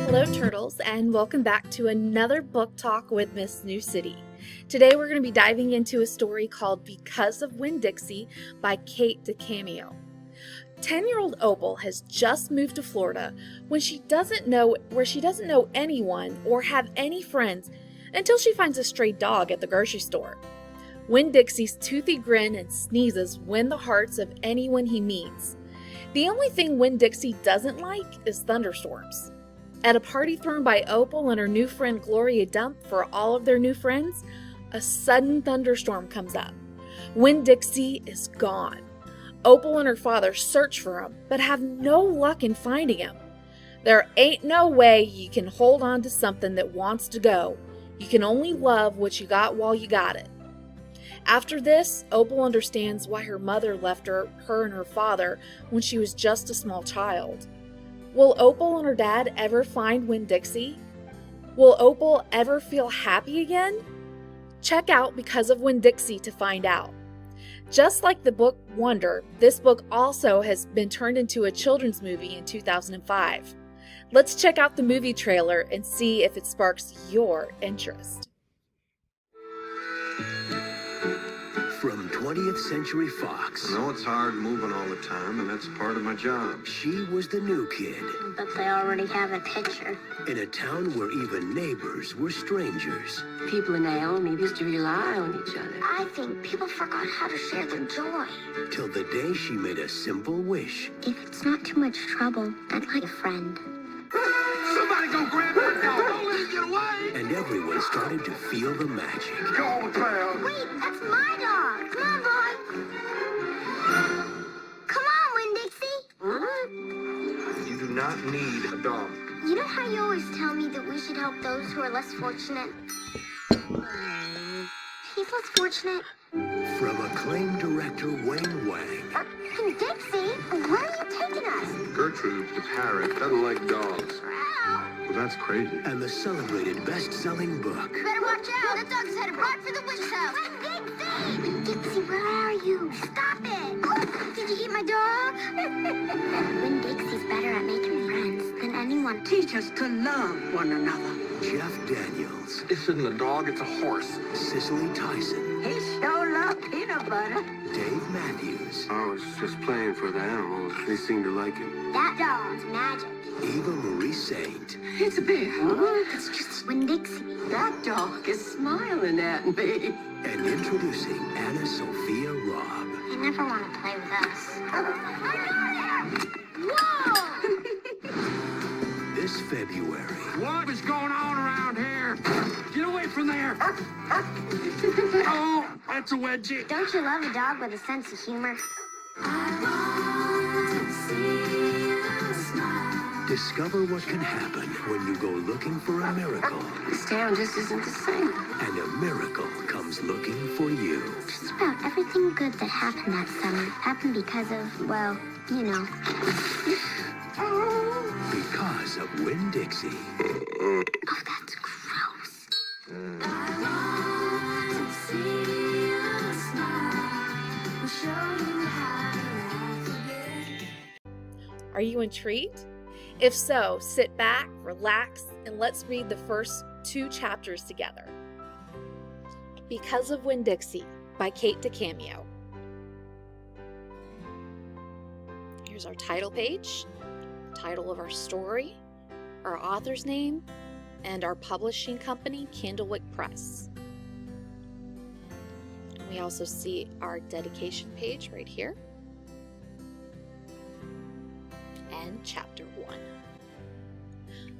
Hello, Turtles, and welcome back to another book talk with Miss New City. Today we're going to be diving into a story called Because of Winn Dixie by Kate DeCameo. 10-year-old Opal has just moved to Florida where she doesn't know anyone or have any friends until she finds a stray dog at the grocery store. Winn Dixie's toothy grin and sneezes win the hearts of anyone he meets. The only thing Winn Dixie doesn't like is thunderstorms. At a party thrown by Opal and her new friend Gloria Dump for all of their new friends, a sudden thunderstorm comes up. Winn Dixie is gone. Opal and her father search for him, but have no luck in finding him. There ain't no way you can hold on to something that wants to go. You can only love what you got while you got it. After this, Opal understands why her mother left her and her father when she was just a small child. Will Opal and her dad ever find Winn Dixie? Will Opal ever feel happy again? Check out Because of Winn Dixie to find out. Just like the book Wonder, this book also has been turned into a children's movie in 2005. Let's check out the movie trailer and see if it sparks your interest. From 20th Century Fox. I know it's hard moving all the time, and that's part of my job. She was the new kid. But they already have a picture. In a town where even neighbors were strangers. People in Naomi used to rely on each other. I think people forgot how to share their joy. Till the day she made a simple wish. If it's not too much trouble, I'd like a friend. Somebody go grab that dog! Don't let him get away! And everyone started to feel the magic. Call the crowd! Wait, that's my dog. Come on, boy. Come on, Winn Dixie. You do not need a dog. You know how you always tell me that we should help those who are less fortunate? He's less fortunate. From acclaimed director Wayne Wang. Winn Dixie, where are you taking us? Gertrude, the parrot, doesn't like dogs. Wow. Well, that's crazy. And the celebrated best-selling book. Better watch out. That dog's headed right for the witch house. Winn Dixie, where are you? Stop it. Did you eat my dog? Winn Dixie's better at making friends than anyone. Teach us to love one another. Jeff Daniels. This isn't a dog, it's a horse. Cicely Tyson. He sure love peanut butter. Dave Matthews. I was just playing for the animals. They seem to like it. That dog's magic. Eva Marie Saint. It's a big hug. It's just Winn Dixie. That dog is smiling at me. And introducing Anna Sophia Robb. They never want to play with us. I got it! Whoa! This February. What is going on around here? Get away from there! Oh, that's a wedgie. Don't you love a dog with a sense of humor? Discover what can happen when you go looking for a miracle. This town just isn't the same. And a miracle comes looking for you. Just about everything good that happened that summer happened because of, well, you know. Because of Winn Dixie. Oh, that's gross. Are you intrigued? If so, sit back, relax, and let's read the first 2 chapters together. Because of Winn Dixie by Kate DeCameo. Here's our title page, title of our story, our author's name, and our publishing company, Candlewick Press. We also see our dedication page right here. And chapter 1.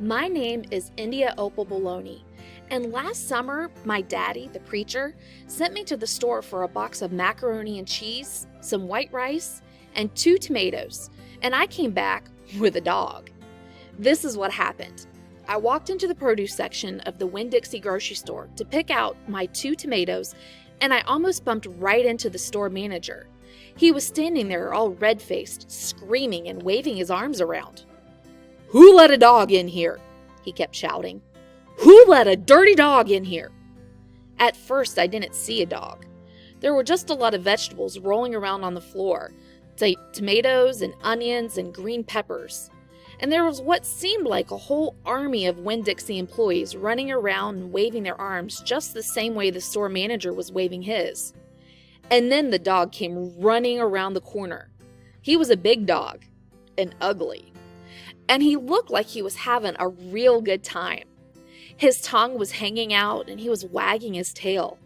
My name is India Opal Bologna, and last summer, my daddy, the preacher, sent me to the store for a box of macaroni and cheese, some white rice, and 2 tomatoes, and I came back with a dog. This is what happened. I walked into the produce section of the Winn Dixie grocery store to pick out my 2 tomatoes, and I almost bumped right into the store manager. He was standing there all red-faced, screaming and waving his arms around. "Who let a dog in here?" he kept shouting. "Who let a dirty dog in here?" At first, I didn't see a dog. There were just a lot of vegetables rolling around on the floor, tomatoes and onions and green peppers. and there was what seemed like a whole army of Winn Dixie employees running around and waving their arms just the same way the store manager was waving his. And then the dog came running around the corner. He was a big dog and ugly, and he looked like he was having a real good time. His tongue was hanging out and he was wagging his tail.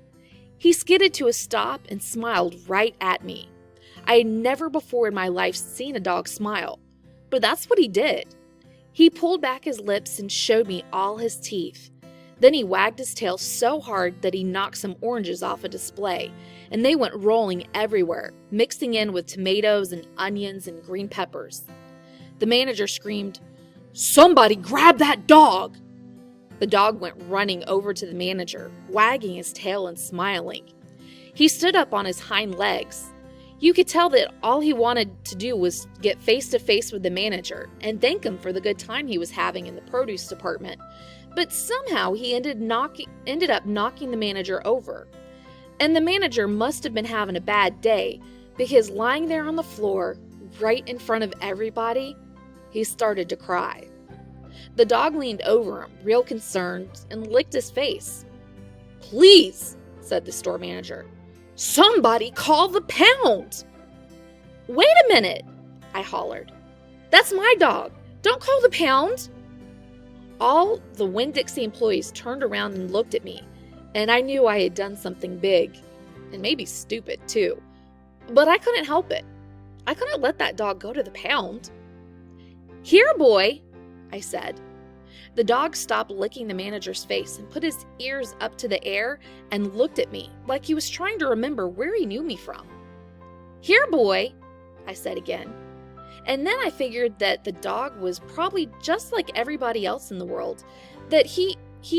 He skidded to a stop and smiled right at me. I had never before in my life seen a dog smile, but that's what he did. He pulled back his lips and showed me all his teeth. Then he wagged his tail so hard that he knocked some oranges off a display, and they went rolling everywhere, mixing in with tomatoes and onions and green peppers. The manager screamed, "Somebody grab that dog!" The dog went running over to the manager, wagging his tail and smiling. He stood up on his hind legs. You could tell that all he wanted to do was get face to face with the manager and thank him for the good time he was having in the produce department. But somehow he ended up knocking the manager over. And the manager must have been having a bad day, because lying there on the floor, right in front of everybody, he started to cry. The dog leaned over him, real concerned, and licked his face. "Please," said the store manager, "somebody call the pound!" "Wait a minute," I hollered. "That's my dog. Don't call the pound." All the Winn Dixie employees turned around and looked at me, and I knew I had done something big, and maybe stupid too. But I couldn't help it. I couldn't let that dog go to the pound. "Here, boy," I said. The dog stopped licking the manager's face and put his ears up to the air and looked at me like he was trying to remember where he knew me from. "Here, boy," I said again. And then I figured that the dog was probably just like everybody else in the world, that he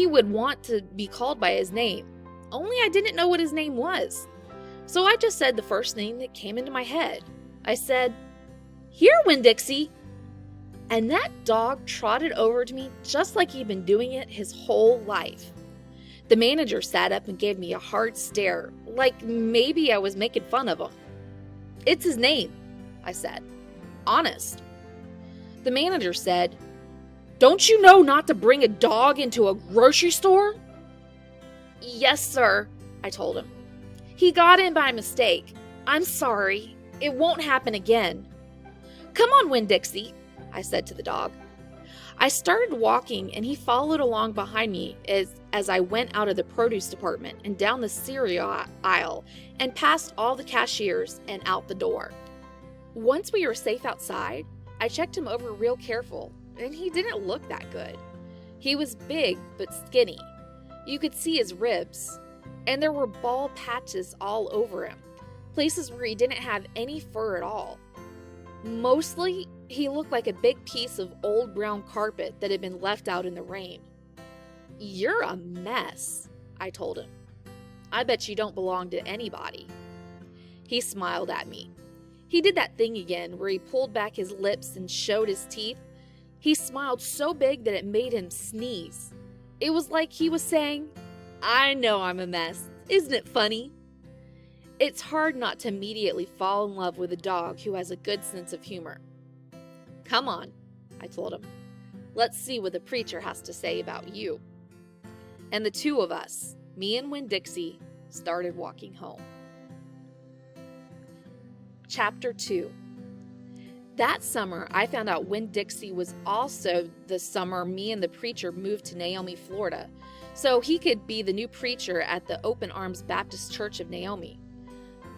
would want to be called by his name, only I didn't know what his name was. So I just said the first thing that came into my head. I said, "Here, Winn Dixie." And that dog trotted over to me just like he'd been doing it his whole life. The manager sat up and gave me a hard stare, like maybe I was making fun of him. "It's his name," I said. "Honest." The manager said, "Don't you know not to bring a dog into a grocery store?" "Yes, sir," I told him. "He got in by mistake. I'm sorry. It won't happen again." "Come on, Winn Dixie," I said to the dog. I started walking and he followed along behind me as I went out of the produce department and down the cereal aisle and past all the cashiers and out the door. Once we were safe outside, I checked him over real careful, and he didn't look that good. He was big but skinny. You could see his ribs, and there were bald patches all over him, places where he didn't have any fur at all. Mostly, he looked like a big piece of old brown carpet that had been left out in the rain. "You're a mess," I told him. "I bet you don't belong to anybody." He smiled at me. He did that thing again where he pulled back his lips and showed his teeth. He smiled so big that it made him sneeze. It was like he was saying, "I know I'm a mess. Isn't it funny?" It's hard not to immediately fall in love with a dog who has a good sense of humor. "Come on," I told him. "Let's see what the preacher has to say about you." And the two of us, me and Winn Dixie, started walking home. Chapter 2. That summer, I found out Winn Dixie was also the summer me and the preacher moved to Naomi, Florida, so he could be the new preacher at the Open Arms Baptist Church of Naomi.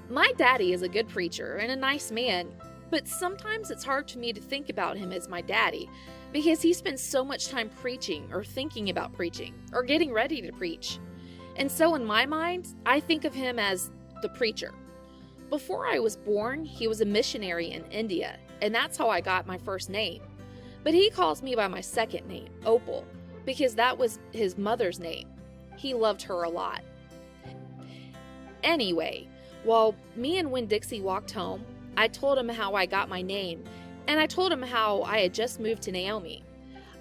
My daddy is a good preacher and a nice man, but sometimes it's hard for me to think about him as my daddy because he spends so much time preaching or thinking about preaching or getting ready to preach. And so in my mind, I think of him as the preacher. Before I was born, he was a missionary in India, and that's how I got my first name. But he calls me by my second name, Opal, because that was his mother's name. He loved her a lot. Anyway, while me and Winn Dixie walked home, I told him how I got my name, and I told him how I had just moved to Naomi.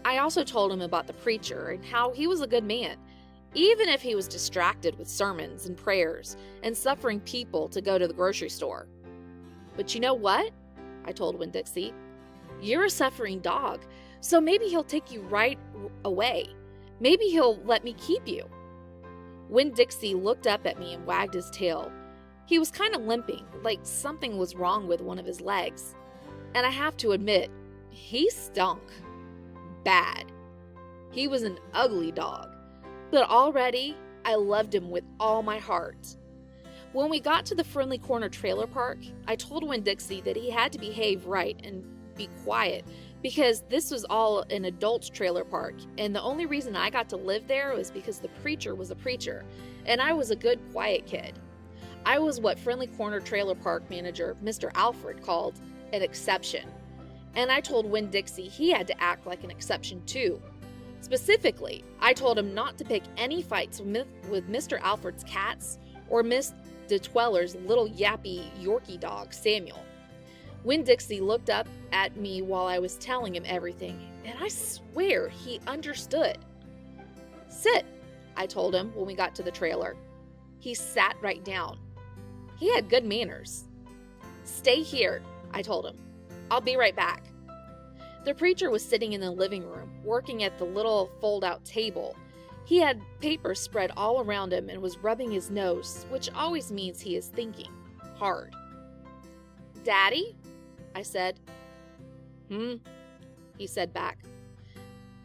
I also told him about the preacher and how he was a good man, even if he was distracted with sermons and prayers and suffering people to go to the grocery store. But you know what? I told Winn Dixie. You're a suffering dog, so maybe he'll take you right away. Maybe he'll let me keep you." Winn Dixie looked up at me and wagged his tail. He was kind of limping, like something was wrong with one of his legs. And I have to admit, he stunk. Bad. He was an ugly dog, but already I loved him with all my heart. When we got to the Friendly Corner trailer park, I told Winn Dixie that he had to behave right and be quiet because this was all an adults trailer park, and the only reason I got to live there was because the preacher was a preacher, and I was a good, quiet kid. I was what Friendly Corner trailer park manager Mr. Alfred called an exception, and I told Winn Dixie he had to act like an exception too. Specifically, I told him not to pick any fights with Mr. Alfred's cats or Miss DeTweller's little yappy Yorkie dog, Samuel. Winn Dixie looked up at me while I was telling him everything, and I swear he understood. "Sit," I told him when we got to the trailer. He sat right down. He had good manners. "Stay here," I told him. "I'll be right back." The preacher was sitting in the living room, working at the little fold-out table. He had papers spread all around him and was rubbing his nose, which always means he is thinking hard. "Daddy?" I said. He said back.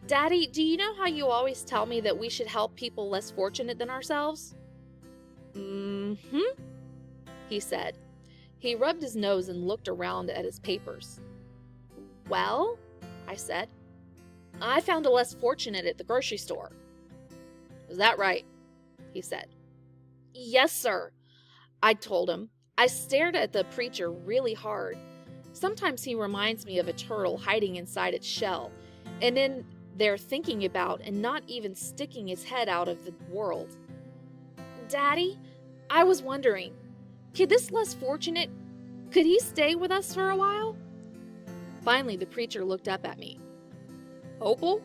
"Daddy, do you know how you always tell me that we should help people less fortunate than ourselves?" He said. He rubbed his nose and looked around at his papers. "Well," I said, "I found a less fortunate at the grocery store." "Is that right?" he said. "Yes, sir," I told him. I stared at the preacher really hard. Sometimes he reminds me of a turtle hiding inside its shell, and in there thinking about and not even sticking his head out of the world. "Daddy, I was wondering, could this less fortunate, could he stay with us for a while?" Finally, the preacher looked up at me. "Opal?"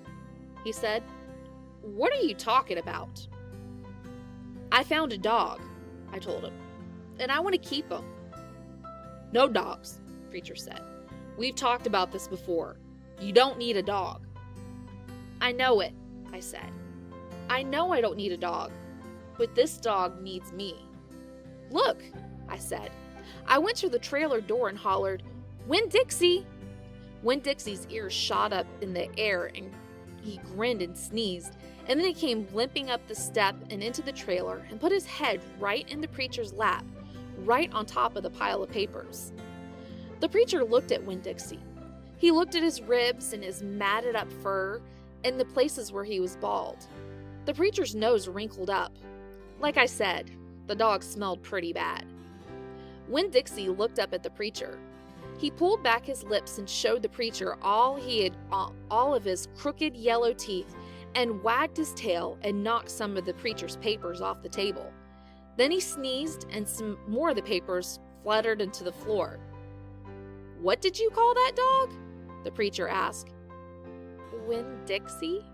he said. "What are you talking about?" "I found a dog," I told him, "and I want to keep him." "No dogs," the preacher said. "We've talked about this before. You don't need a dog." "I know it," I said. "I know I don't need a dog, but this dog needs me." "Look," I said. I went through the trailer door and hollered, "Winn Dixie!" Winn Dixie's ears shot up in the air and he grinned and sneezed, and then he came limping up the step and into the trailer and put his head right in the preacher's lap, right on top of the pile of papers. The preacher looked at Winn Dixie. He looked at his ribs and his matted up fur and the places where he was bald. The preacher's nose wrinkled up. Like I said, the dog smelled pretty bad. Winn Dixie looked up at the preacher. He pulled back his lips and showed the preacher all of his crooked yellow teeth and wagged his tail and knocked some of the preacher's papers off the table. Then he sneezed and some more of the papers fluttered into the floor. "What did you call that dog?" the preacher asked. "Winn Dixie?"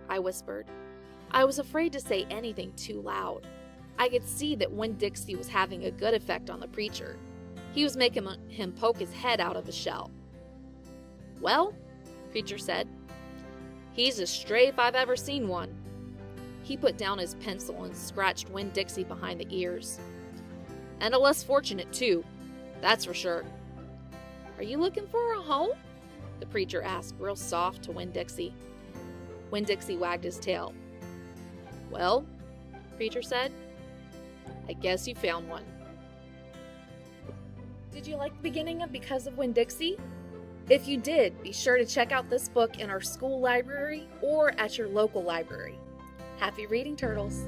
I whispered. I was afraid to say anything too loud. I could see that Winn Dixie was having a good effect on the preacher. He was making him poke his head out of his shell. "Well," the preacher said, "he's as stray if I've ever seen one." He put down his pencil and scratched Winn Dixie behind the ears. "And a less fortunate, too. That's for sure." "Are you looking for a home?" the preacher asked real soft to Winn Dixie. Winn Dixie wagged his tail. "Well," the preacher said, "I guess you found one." Did you like the beginning of Because of Winn Dixie? If you did, be sure to check out this book in our school library or at your local library. Happy reading, turtles!